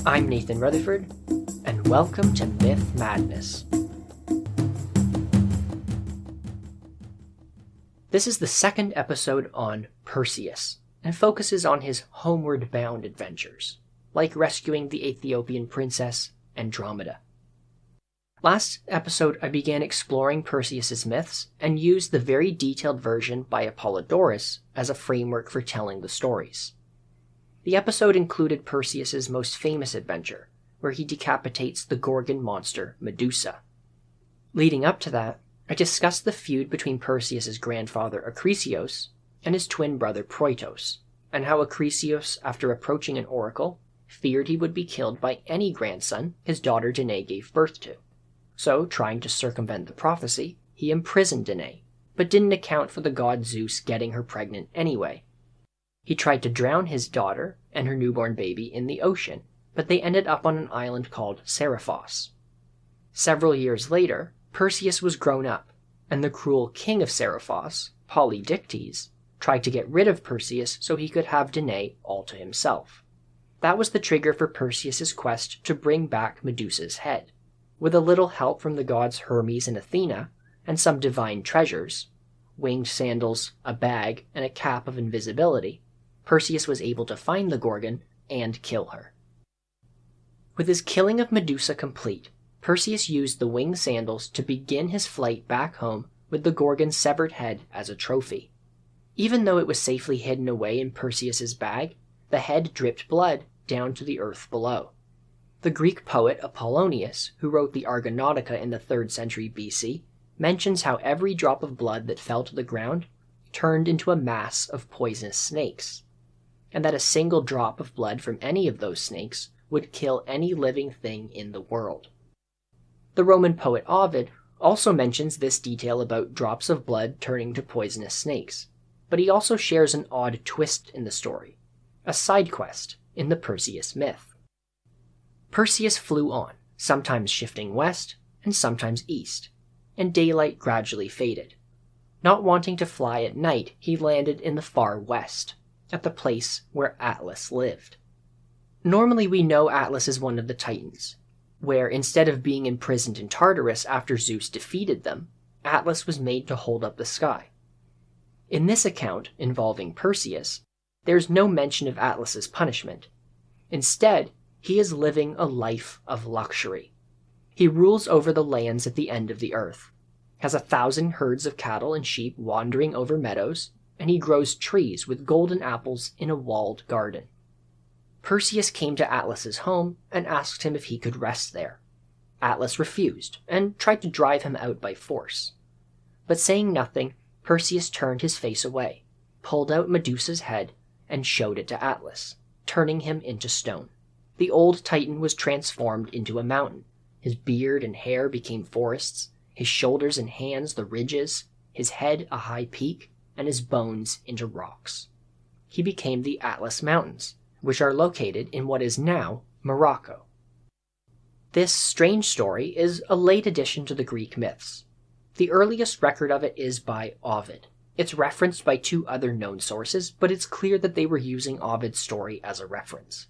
I'm Nathan Rutherford, and welcome to Myth Madness. This is the second episode on Perseus, and focuses on his homeward-bound adventures, like rescuing the Ethiopian princess Andromeda. Last episode, I began exploring Perseus's myths and used the very detailed version by Apollodorus as a framework for telling the stories. The episode included Perseus's most famous adventure, where he decapitates the Gorgon monster Medusa. Leading up to that, I discussed the feud between Perseus's grandfather Acrisios and his twin brother Proitos, and how Acrisios, after approaching an oracle, feared he would be killed by any grandson his daughter Danae gave birth to. So, trying to circumvent the prophecy, he imprisoned Danae, but didn't account for the god Zeus getting her pregnant anyway. He tried to drown his daughter and her newborn baby in the ocean, but they ended up on an island called Seriphos. Several years later, Perseus was grown up, and the cruel king of Seriphos, Polydectes, tried to get rid of Perseus so he could have Danae all to himself. That was the trigger for Perseus's quest to bring back Medusa's head. With a little help from the gods Hermes and Athena, and some divine treasures, winged sandals, a bag, and a cap of invisibility, Perseus was able to find the Gorgon and kill her. With his killing of Medusa complete, Perseus used the winged sandals to begin his flight back home with the Gorgon's severed head as a trophy. Even though it was safely hidden away in Perseus's bag, the head dripped blood down to the earth below. The Greek poet Apollonius, who wrote the Argonautica in the 3rd century BC, mentions how every drop of blood that fell to the ground turned into a mass of poisonous snakes, and that a single drop of blood from any of those snakes would kill any living thing in the world. The Roman poet Ovid also mentions this detail about drops of blood turning to poisonous snakes, but he also shares an odd twist in the story, a side quest in the Perseus myth. Perseus flew on, sometimes shifting west and sometimes east, and daylight gradually faded. Not wanting to fly at night, he landed in the far west, at the place where Atlas lived. Normally we know Atlas is one of the Titans, where instead of being imprisoned in Tartarus after Zeus defeated them, Atlas was made to hold up the sky. In this account, involving Perseus, there's no mention of Atlas's punishment. Instead, he is living a life of luxury. He rules over the lands at the end of the earth, has 1,000 herds of cattle and sheep wandering over meadows, and he grows trees with golden apples in a walled garden. Perseus came to Atlas's home and asked him if he could rest there. Atlas refused and tried to drive him out by force. But saying nothing, Perseus turned his face away, pulled out Medusa's head, and showed it to Atlas, turning him into stone. The old Titan was transformed into a mountain. His beard and hair became forests, his shoulders and hands the ridges, his head a high peak, and his bones into rocks. He became the Atlas Mountains, which are located in what is now Morocco. This strange story is a late addition to the Greek myths. The earliest record of it is by Ovid. It's referenced by 2 other known sources, but it's clear that they were using Ovid's story as a reference.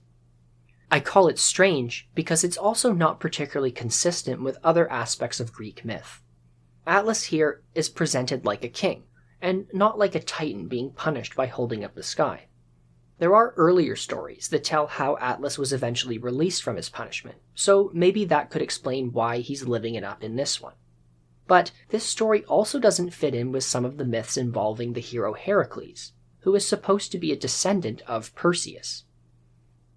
I call it strange because it's also not particularly consistent with other aspects of Greek myth. Atlas here is presented like a king, and not like a titan being punished by holding up the sky. There are earlier stories that tell how Atlas was eventually released from his punishment, so maybe that could explain why he's living it up in this one. But this story also doesn't fit in with some of the myths involving the hero Heracles, who is supposed to be a descendant of Perseus.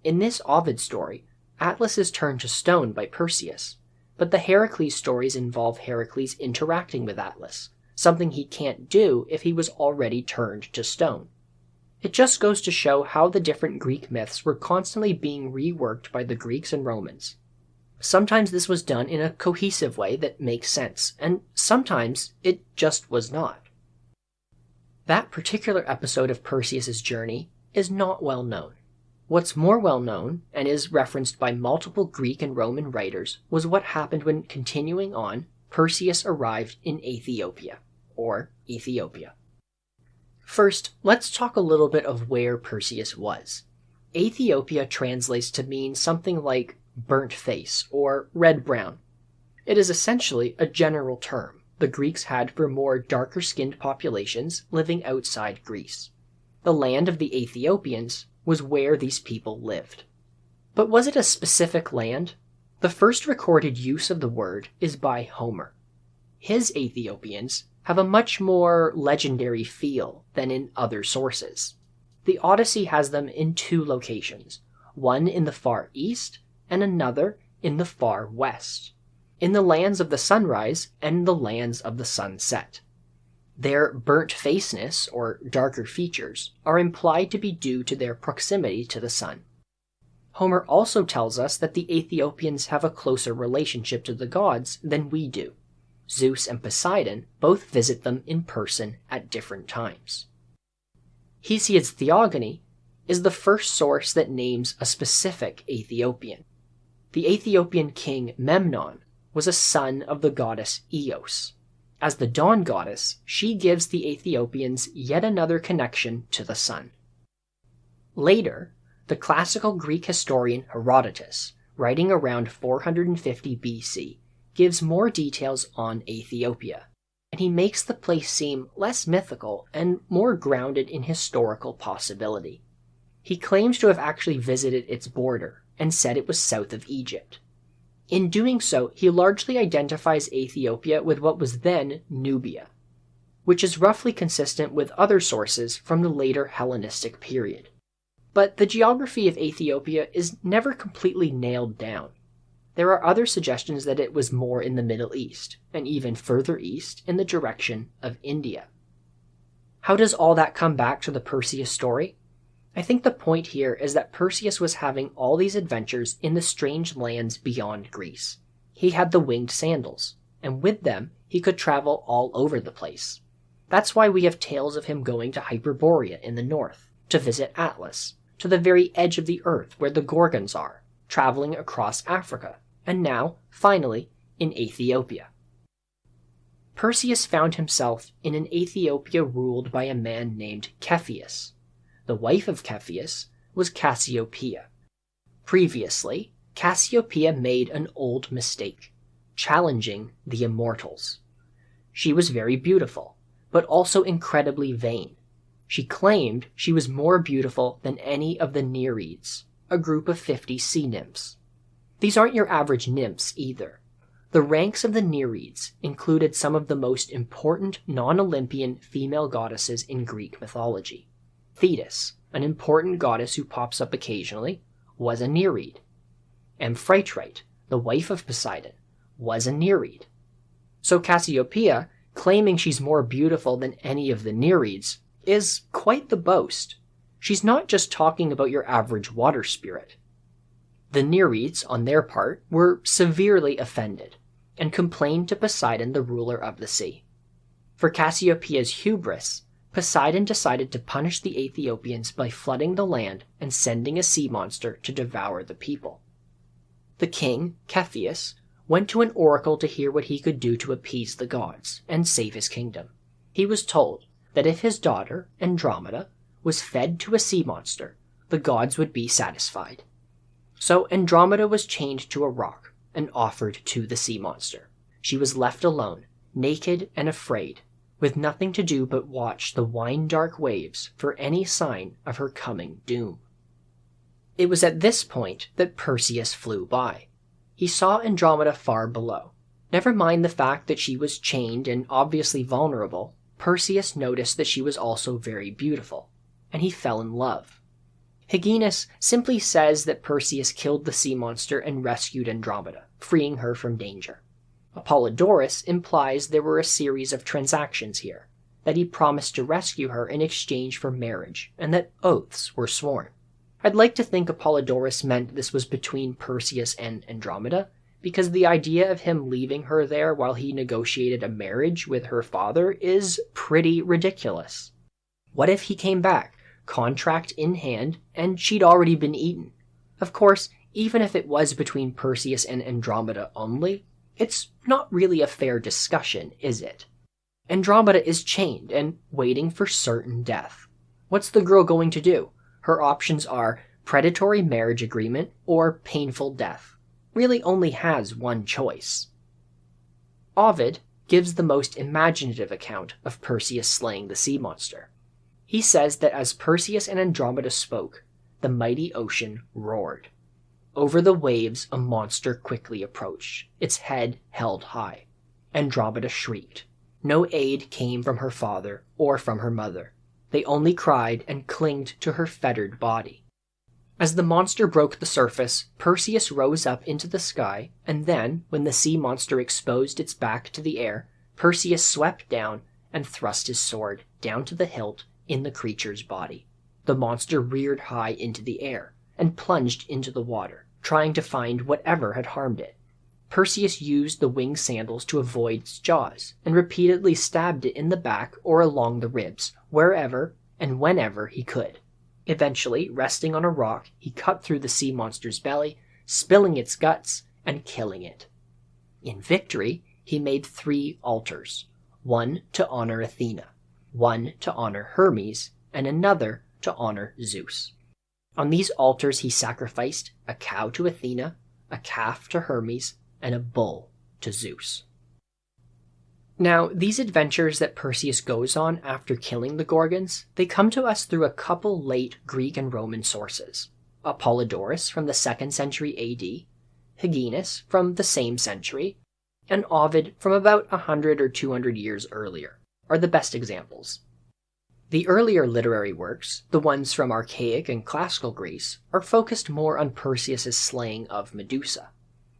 In this Ovid story, Atlas is turned to stone by Perseus, but the Heracles stories involve Heracles interacting with Atlas, something he can't do if he was already turned to stone. It just goes to show how the different Greek myths were constantly being reworked by the Greeks and Romans. Sometimes this was done in a cohesive way that makes sense, and sometimes it just was not. That particular episode of Perseus's journey is not well known. What's more well known, and is referenced by multiple Greek and Roman writers, was what happened when, continuing on, Perseus arrived in Aethiopia, or Ethiopia. First, let's talk a little bit of where Perseus was. Aethiopia translates to mean something like burnt face or red-brown. It is essentially a general term the Greeks had for more darker-skinned populations living outside Greece. The land of the Aethiopians was where these people lived. But was it a specific land? The first recorded use of the word is by Homer. His Aethiopians have a much more legendary feel than in other sources. The Odyssey has them in two locations, one in the far east and another in the far west, in the lands of the sunrise and the lands of the sunset. Their burnt-facedness, or darker features, are implied to be due to their proximity to the sun. Homer also tells us that the Aethiopians have a closer relationship to the gods than we do. Zeus and Poseidon both visit them in person at different times. Hesiod's Theogony is the first source that names a specific Aethiopian. The Aethiopian king Memnon was a son of the goddess Eos. As the dawn goddess, she gives the Aethiopians yet another connection to the sun. Later, the classical Greek historian Herodotus, writing around 450 BC, gives more details on Aethiopia, and he makes the place seem less mythical and more grounded in historical possibility. He claims to have actually visited its border and said it was south of Egypt. In doing so, he largely identifies Aethiopia with what was then Nubia, which is roughly consistent with other sources from the later Hellenistic period. But the geography of Aethiopia is never completely nailed down. There are other suggestions that it was more in the Middle East, and even further east in the direction of India. How does all that come back to the Perseus story? I think the point here is that Perseus was having all these adventures in the strange lands beyond Greece. He had the winged sandals, and with them he could travel all over the place. That's why we have tales of him going to Hyperborea in the north, to visit Atlas, to the very edge of the earth where the Gorgons are, traveling across Africa, and now, finally, in Aethiopia. Perseus found himself in an Aethiopia ruled by a man named Cepheus. The wife of Cepheus was Cassiopeia. Previously, Cassiopeia made an old mistake, challenging the immortals. She was very beautiful, but also incredibly vain. She claimed she was more beautiful than any of the Nereids, a group of 50 sea nymphs. These aren't your average nymphs either. The ranks of the Nereids included some of the most important non-Olympian female goddesses in Greek mythology. Thetis, an important goddess who pops up occasionally, was a Nereid. Amphitrite, the wife of Poseidon, was a Nereid. So Cassiopeia, claiming she's more beautiful than any of the Nereids, is quite the boast. She's not just talking about your average water spirit. The Nereids, on their part, were severely offended, and complained to Poseidon, the ruler of the sea. For Cassiopeia's hubris, Poseidon decided to punish the Aethiopians by flooding the land and sending a sea monster to devour the people. The king, Cepheus, went to an oracle to hear what he could do to appease the gods and save his kingdom. He was told that if his daughter, Andromeda, was fed to a sea monster, the gods would be satisfied. So Andromeda was chained to a rock and offered to the sea monster. She was left alone, naked and afraid, with nothing to do but watch the wine-dark waves for any sign of her coming doom. It was at this point that Perseus flew by. He saw Andromeda far below. Never mind the fact that she was chained and obviously vulnerable, Perseus noticed that she was also very beautiful, and he fell in love. Hyginus simply says that Perseus killed the sea monster and rescued Andromeda, freeing her from danger. Apollodorus implies there were a series of transactions here, that he promised to rescue her in exchange for marriage, and that oaths were sworn. I'd like to think Apollodorus meant this was between Perseus and Andromeda, because the idea of him leaving her there while he negotiated a marriage with her father is pretty ridiculous. What if he came back, contract in hand, and she'd already been eaten? Of course, even if it was between Perseus and Andromeda only, it's not really a fair discussion, is it? Andromeda is chained and waiting for certain death. What's the girl going to do? Her options are predatory marriage agreement or painful death, really only has one choice. Ovid gives the most imaginative account of Perseus slaying the sea monster. He says that as Perseus and Andromeda spoke, the mighty ocean roared. Over the waves a monster quickly approached, its head held high. Andromeda shrieked. No aid came from her father or from her mother. They only cried and clinged to her fettered body. As the monster broke the surface, Perseus rose up into the sky, and then, when the sea monster exposed its back to the air, Perseus swept down and thrust his sword down to the hilt in the creature's body. The monster reared high into the air and plunged into the water, trying to find whatever had harmed it. Perseus used the winged sandals to avoid its jaws, and repeatedly stabbed it in the back or along the ribs, wherever and whenever he could. Eventually, resting on a rock, he cut through the sea monster's belly, spilling its guts and killing it. In victory, he made 3 altars, one to honor Athena, one to honor Hermes, and another to honor Zeus. On these altars he sacrificed a cow to Athena, a calf to Hermes, and a bull to Zeus. Now, these adventures that Perseus goes on after killing the Gorgons, they come to us through a couple late Greek and Roman sources. Apollodorus from the 2nd century AD, Hyginus from the same century, and Ovid from about 100 or 200 years earlier, are the best examples. The earlier literary works, the ones from archaic and classical Greece, are focused more on Perseus' slaying of Medusa.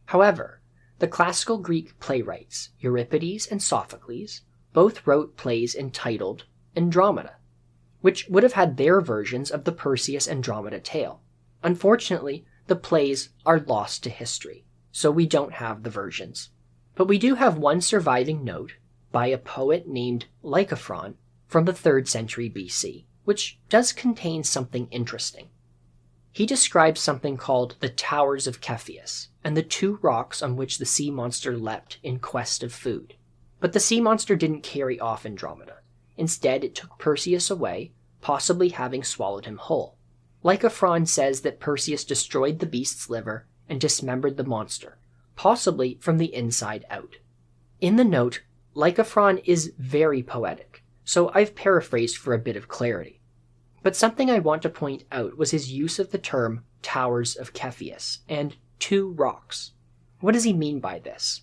However, the classical Greek playwrights, Euripides and Sophocles, both wrote plays entitled Andromeda, which would have had their versions of the Perseus-Andromeda tale. Unfortunately, the plays are lost to history, so we don't have the versions. But we do have one surviving note by a poet named Lycophron from the 3rd century BC, which does contain something interesting. He describes something called the Towers of Cepheus, and the 2 rocks on which the sea monster leapt in quest of food. But the sea monster didn't carry off Andromeda. Instead, it took Perseus away, possibly having swallowed him whole. Lycophron says that Perseus destroyed the beast's liver and dismembered the monster, possibly from the inside out. In the note, Lycophron is very poetic, so I've paraphrased for a bit of clarity. But something I want to point out was his use of the term Towers of Cepheus and 2 rocks. What does he mean by this?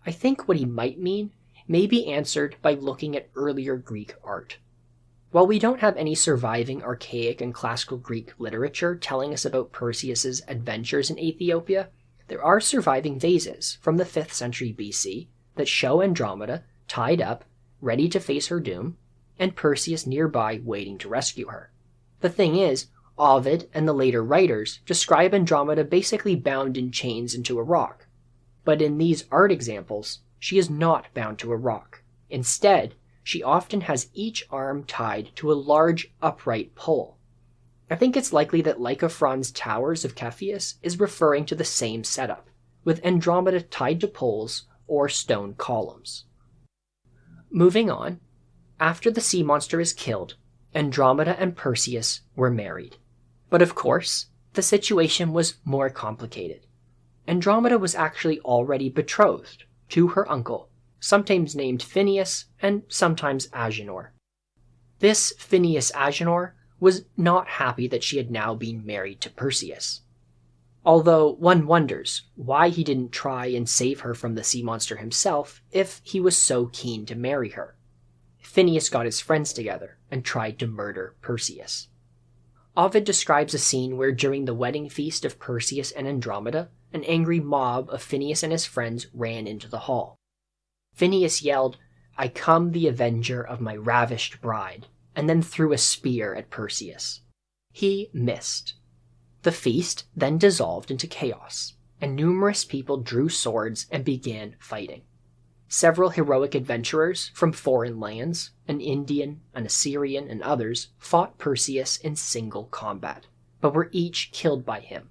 I think what he might mean may be answered by looking at earlier Greek art. While we don't have any surviving archaic and classical Greek literature telling us about Perseus's adventures in Aethiopia, there are surviving vases from the 5th century BC that show Andromeda tied up, ready to face her doom, and Perseus nearby waiting to rescue her. The thing is, Ovid and the later writers describe Andromeda basically bound in chains into a rock. But in these art examples, she is not bound to a rock. Instead, she often has each arm tied to a large upright pole. I think it's likely that Lycophron's Towers of Cepheus is referring to the same setup, with Andromeda tied to poles or stone columns. Moving on, after the sea monster is killed, Andromeda and Perseus were married. But of course, the situation was more complicated. Andromeda was actually already betrothed to her uncle, sometimes named Phineus and sometimes Agenor. This Phineus Agenor was not happy that she had now been married to Perseus. Although one wonders why he didn't try and save her from the sea monster himself if he was so keen to marry her. Phineus got his friends together and tried to murder Perseus. Ovid describes a scene where during the wedding feast of Perseus and Andromeda, an angry mob of Phineus and his friends ran into the hall. Phineus yelled, "I come the avenger of my ravished bride," and then threw a spear at Perseus. He missed. The feast then dissolved into chaos, and numerous people drew swords and began fighting. Several heroic adventurers from foreign lands, an Indian, an Assyrian, and others, fought Perseus in single combat, but were each killed by him.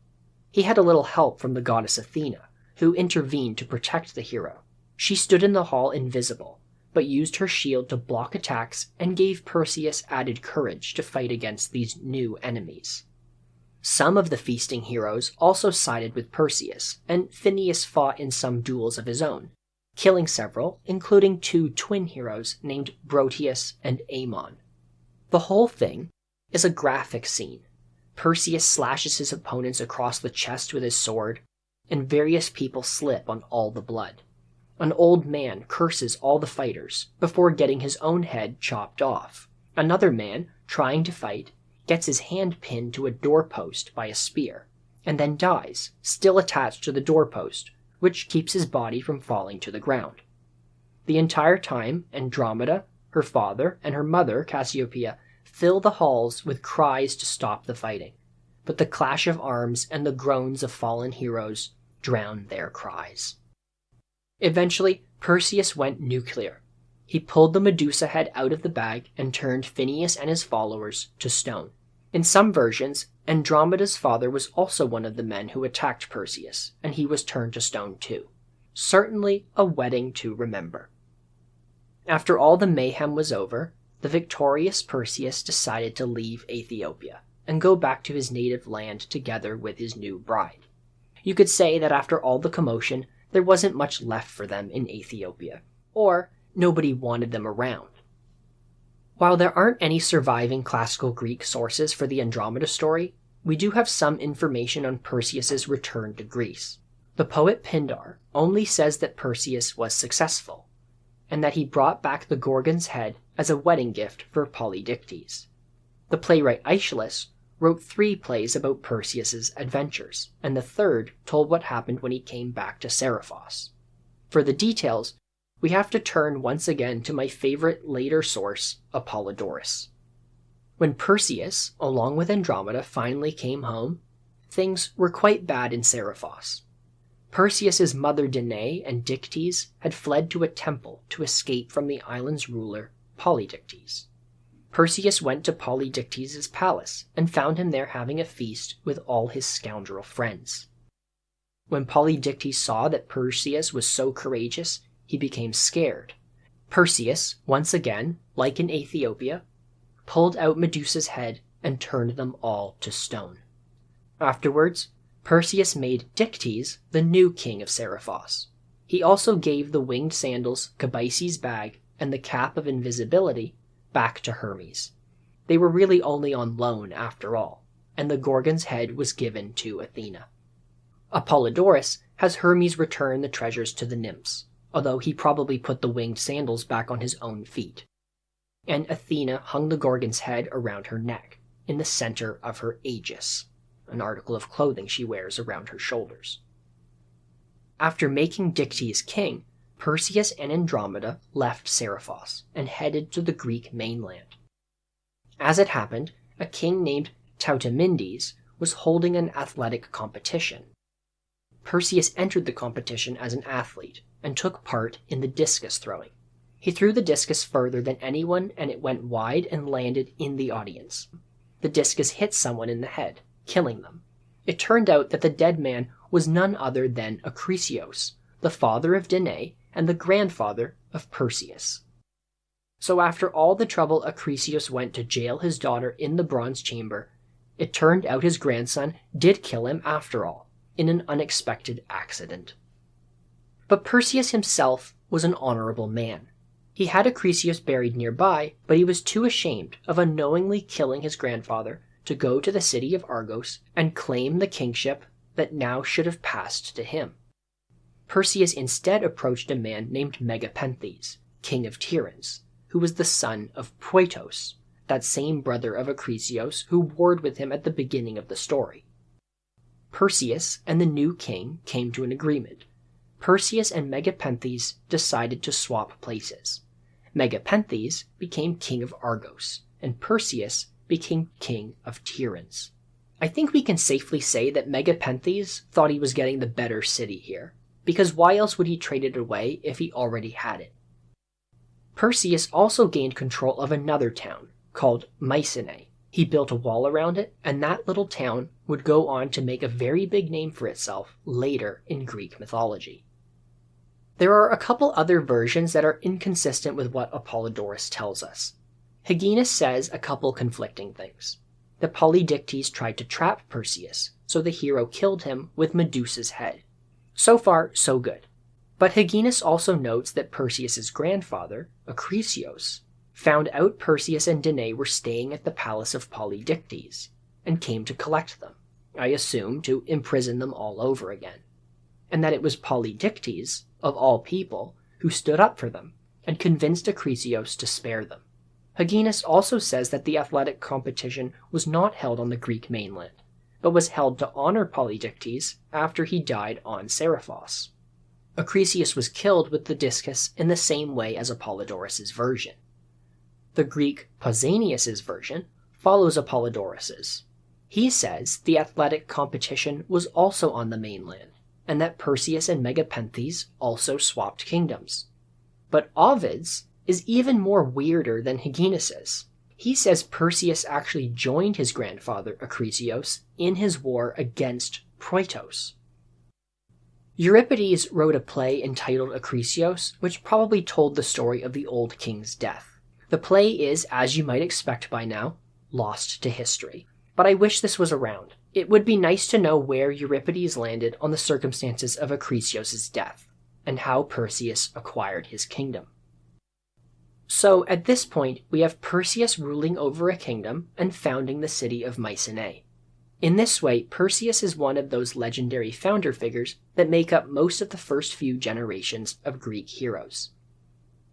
He had a little help from the goddess Athena, who intervened to protect the hero. She stood in the hall invisible, but used her shield to block attacks and gave Perseus added courage to fight against these new enemies. Some of the feasting heroes also sided with Perseus, and Phineus fought in some duels of his own, killing several, including two twin heroes named Proteus and Ammon. The whole thing is a graphic scene. Perseus slashes his opponents across the chest with his sword, and various people slip on all the blood. An old man curses all the fighters before getting his own head chopped off. Another man, trying to fight, gets his hand pinned to a doorpost by a spear, and then dies, still attached to the doorpost, which keeps his body from falling to the ground. The entire time, Andromeda, her father, and her mother, Cassiopeia, fill the halls with cries to stop the fighting, but the clash of arms and the groans of fallen heroes drown their cries. Eventually, Perseus went nuclear. He pulled the Medusa head out of the bag and turned Phineus and his followers to stone. In some versions, Andromeda's father was also one of the men who attacked Perseus, and he was turned to stone too. Certainly a wedding to remember. After all the mayhem was over, the victorious Perseus decided to leave Aethiopia and go back to his native land together with his new bride. You could say that after all the commotion, there wasn't much left for them in Aethiopia, or nobody wanted them around. While there aren't any surviving classical Greek sources for the Andromeda story, we do have some information on Perseus's return to Greece. The poet Pindar only says that Perseus was successful, and that he brought back the Gorgon's head as a wedding gift for Polydectes. The playwright Aeschylus wrote 3 plays about Perseus's adventures, and the third told what happened when he came back to Seriphos. For the details, we have to turn once again to my favorite later source, Apollodorus. When Perseus, along with Andromeda, finally came home, things were quite bad in Seriphos. Perseus's mother Danae and Dictys had fled to a temple to escape from the island's ruler, Polydectes. Perseus went to Polydectes' palace and found him there having a feast with all his scoundrel friends. When Polydectes saw that Perseus was so courageous, he became scared. Perseus, once again, like in Aethiopia, pulled out Medusa's head and turned them all to stone. Afterwards, Perseus made Dictys the new king of Seriphos. He also gave the winged sandals, Cabyce's bag, and the cap of invisibility back to Hermes. They were really only on loan after all, and the Gorgon's head was given to Athena. Apollodorus has Hermes return the treasures to the nymphs, although he probably put the winged sandals back on his own feet. And Athena hung the Gorgon's head around her neck, in the center of her aegis, an article of clothing she wears around her shoulders. After making Dictys king, Perseus and Andromeda left Seriphos and headed to the Greek mainland. As it happened, a king named Tautamendes was holding an athletic competition. Perseus entered the competition as an athlete and took part in the discus throwing. He threw the discus further than anyone, and it went wide and landed in the audience. The discus hit someone in the head, killing them. It turned out that the dead man was none other than Acrisios, the father of Danae and the grandfather of Perseus. So after all the trouble Acrisios went to jail his daughter in the bronze chamber, it turned out his grandson did kill him after all, in an unexpected accident. But Perseus himself was an honorable man. He had Acrisios buried nearby, but he was too ashamed of unknowingly killing his grandfather to go to the city of Argos and claim the kingship that now should have passed to him. Perseus instead approached a man named Megapenthes, king of Tiryns, who was the son of Proetos, that same brother of Acrisios who warred with him at the beginning of the story. Perseus and the new king came to an agreement. Perseus and Megapenthes decided to swap places. Megapenthes became king of Argos, and Perseus became king of Tiryns. I think we can safely say that Megapenthes thought he was getting the better city here, because why else would he trade it away if he already had it? Perseus also gained control of another town, called Mycenae. He built a wall around it, and that little town would go on to make a very big name for itself later in Greek mythology. There are a couple other versions that are inconsistent with what Apollodorus tells us. Hyginus says a couple conflicting things. that Polydectes tried to trap Perseus, so the hero killed him with Medusa's head. So far, so good. But Hyginus also notes that Perseus's grandfather, Acrisios, found out Perseus and Danae were staying at the palace of Polydectes, and came to collect them, I assume to imprison them all over again, and that it was Polydectes, of all people, who stood up for them, and convinced Acrisios to spare them. Hyginus also says that the athletic competition was not held on the Greek mainland, but was held to honor Polydectes after he died on Seriphos. Acrisius was killed with the discus in the same way as Apollodorus's version. The Greek Pausanias's version follows Apollodorus's. He says the athletic competition was also on the mainland, and that Perseus and Megapenthes also swapped kingdoms. But Ovid's is even more weirder than Hyginus's. He says Perseus actually joined his grandfather Acrisios in his war against Proitos. Euripides wrote a play entitled Acrisios, which probably told the story of the old king's death. The play is, as you might expect by now, lost to history. But I wish this was around. It would be nice to know where Euripides landed on the circumstances of Acrisios' death, and how Perseus acquired his kingdom. So, at this point, we have Perseus ruling over a kingdom and founding the city of Mycenae. In this way, Perseus is one of those legendary founder figures that make up most of the first few generations of Greek heroes.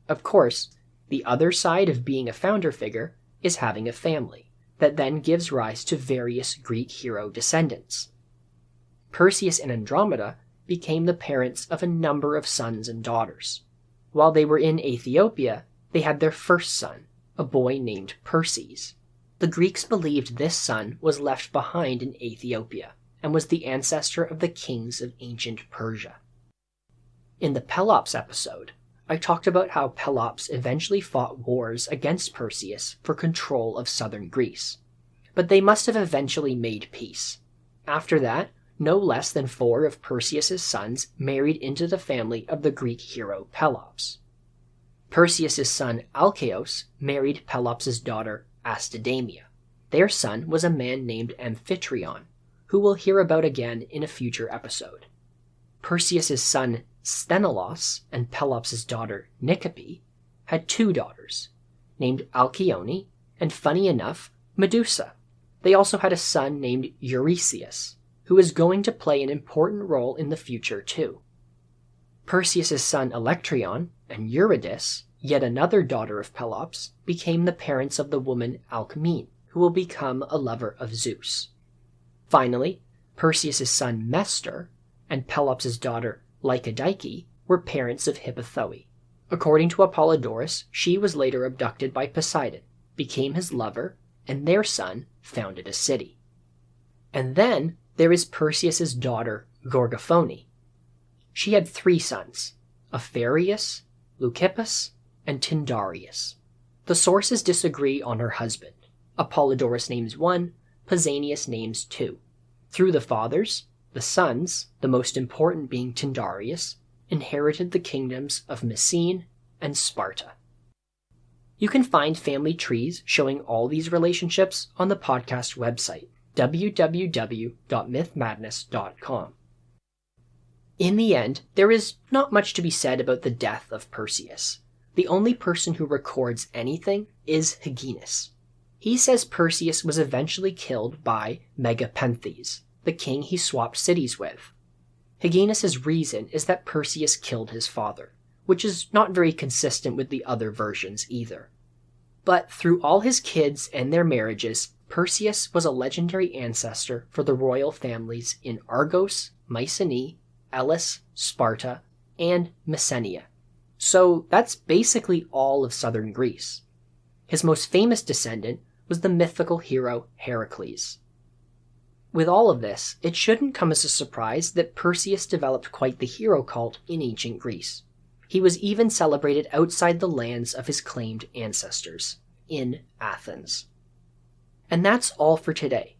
Of course, the other side of being a founder figure is having a family, that then gives rise to various Greek hero descendants. Perseus and Andromeda became the parents of a number of sons and daughters. While they were in Aethiopia, they had their first son, a boy named Perseus. The Greeks believed this son was left behind in Aethiopia, and was the ancestor of the kings of ancient Persia. In the Pelops episode, I talked about how Pelops eventually fought wars against Perseus for control of southern Greece, but they must have eventually made peace. After that, no less than 4 of Perseus's sons married into the family of the Greek hero Pelops. Perseus's son Alcaeus married Pelops's daughter Astidamia. Their son was a man named Amphitryon, who we'll hear about again in a future episode. Perseus's son Sthenelus and Pelops's daughter Nicope had 2 daughters, named Alcyone and, funny enough, Medusa. They also had a son named Eurystheus, who is going to play an important role in the future too. Perseus's son Electryon and Eurydice, yet another daughter of Pelops, became the parents of the woman Alcmene, who will become a lover of Zeus. Finally, Perseus's son Mestor and Pelops's daughter Lycodice were parents of Hippothoe. According to Apollodorus, she was later abducted by Poseidon, became his lover, and their son founded a city. And then there is Perseus's daughter Gorgophone. She had 3 sons, Aphareus, Leucippus, and Tyndareus. The sources disagree on her husband. Apollodorus names 1, Pausanias names 2. Through the fathers, the sons, the most important being Tyndareus, inherited the kingdoms of Messene and Sparta. You can find family trees showing all these relationships on the podcast website, www.mythmadness.com. In the end, there is not much to be said about the death of Perseus. The only person who records anything is Hyginus. He says Perseus was eventually killed by Megapenthes, the king he swapped cities with. Hyginus's reason is that Perseus killed his father, which is not very consistent with the other versions either. But through all his kids and their marriages, Perseus was a legendary ancestor for the royal families in Argos, Mycenae, Elis, Sparta, and Messenia. So that's basically all of southern Greece. His most famous descendant was the mythical hero Heracles. With all of this, it shouldn't come as a surprise that Perseus developed quite the hero cult in ancient Greece. He was even celebrated outside the lands of his claimed ancestors, in Athens. And that's all for today.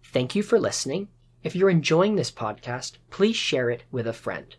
Thank you for listening. If you're enjoying this podcast, please share it with a friend.